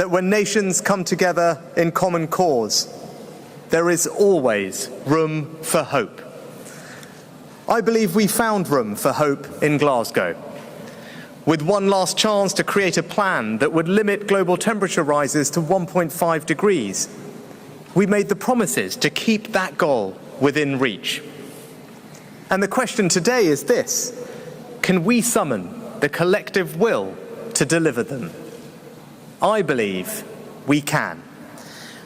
that when nations come together in common cause, there is always room for hope. I believe we found room for hope in Glasgow, with one last chance to create a plan that would limit global temperature rises to 1.5 degrees. We made the promises to keep that goal within reach. And the question today is this: can we summon the collective will to deliver them? I believe we can.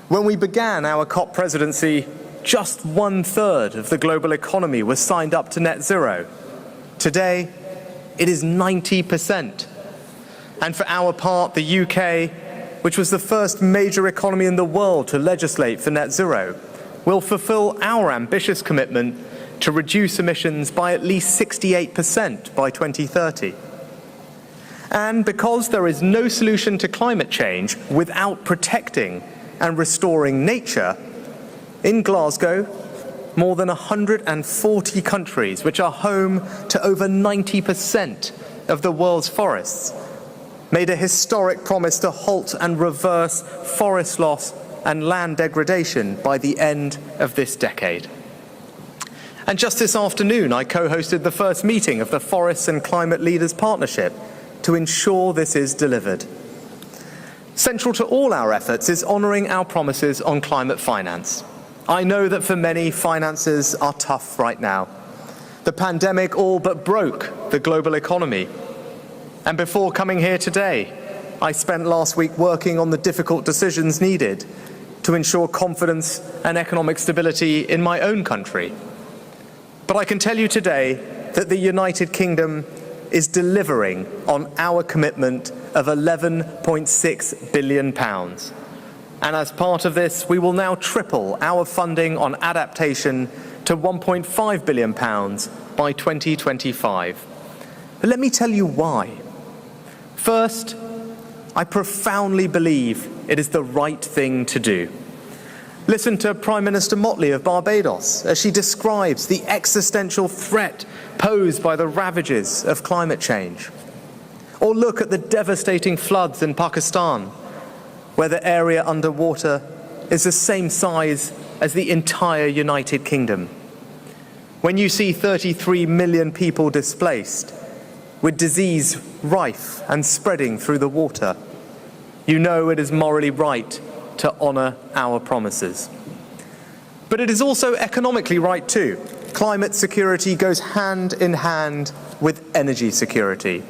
When we began our COP presidency, just 1/3 of the global economy was signed up to net zero. Today, it is 90%. And for our part, the UK, which was the first major economy in the world to legislate for net zero, will fulfill our ambitious commitment to reduce emissions by at least 68% by 2030. And because there is no solution to climate change without protecting and restoring nature, in Glasgow, more than 140 countries, which are home to over 90% of the world's forests, made a historic promise to halt and reverse forest loss and land degradation by the end of this decade. And just this afternoon, I co-hosted the first meeting of the Forests and Climate Leaders Partnership to ensure this is delivered. Central to all our efforts is honouring our promises on climate finance. I know that for many, finances are tough right now. The pandemic all but broke the global economy. And before coming here today, I spent last week working on the difficult decisions needed to ensure confidence and economic stability in my own country. But I can tell you today that the United Kingdom is delivering on our commitment of £11.6 billion. And as part of this, we will now triple our funding on adaptation to £1.5 billion by 2025. But let me tell you why. First, I profoundly believe it is the right thing to do. Listen to Prime Minister Motley of Barbados as she describes the existential threat posed by the ravages of climate change. Or look at the devastating floods in Pakistan, where the area underwater is the same size as the entire United Kingdom. When you see 33 million people displaced, with disease rife and spreading through the water, you know it is morally right to honour our promises. But it is also economically right too. Climate security goes hand in hand with energy security.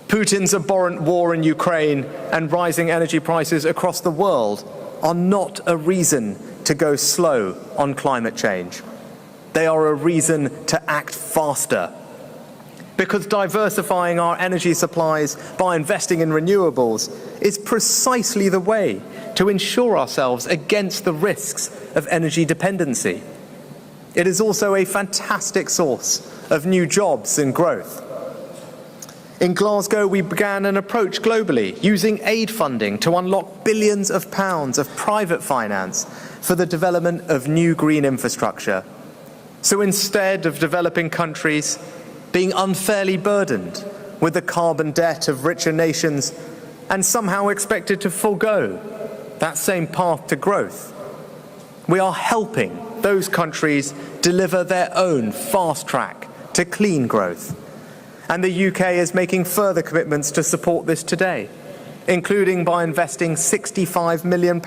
Putin's abhorrent war in Ukraine and rising energy prices across the world are not a reason to go slow on climate change. They are a reason to act faster. Because diversifying our energy supplies by investing in renewables is precisely the way to ensure ourselves against the risks of energy dependency. It is also a fantastic source of new jobs and growth. In Glasgow, we began an approach globally, using aid funding to unlock billions of pounds of private finance for the development of new green infrastructure. So instead of developing countries being unfairly burdened with the carbon debt of richer nations and somehow expected to forego that same path to growth, we are helping those countries deliver their own fast track to clean growth. And the UK is making further commitments to support this today, including by investing £65 million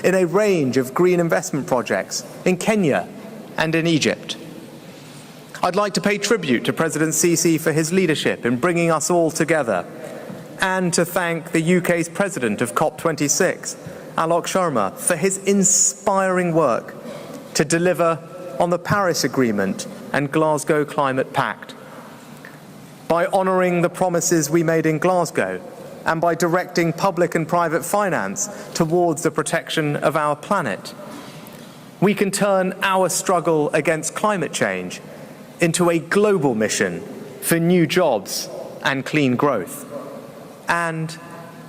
in a range of green investment projects in Kenya and in Egypt. I'd like to pay tribute to President Sisi for his leadership in bringing us all together, and to thank the UK's President of COP26, Alok Sharma, for his inspiring work to deliver on the Paris Agreement and Glasgow Climate Pact. By honouring the promises we made in Glasgow, and by directing public and private finance towards the protection of our planet, we can turn our struggle against climate change into a global mission for new jobs and clean growth. And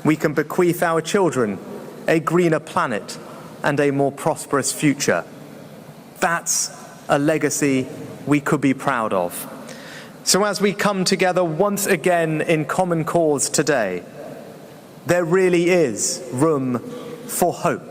we can bequeath our children a greener planet and a more prosperous future. That's a legacy we could be proud of. So as we come together once again in common cause today, There really is room for hope.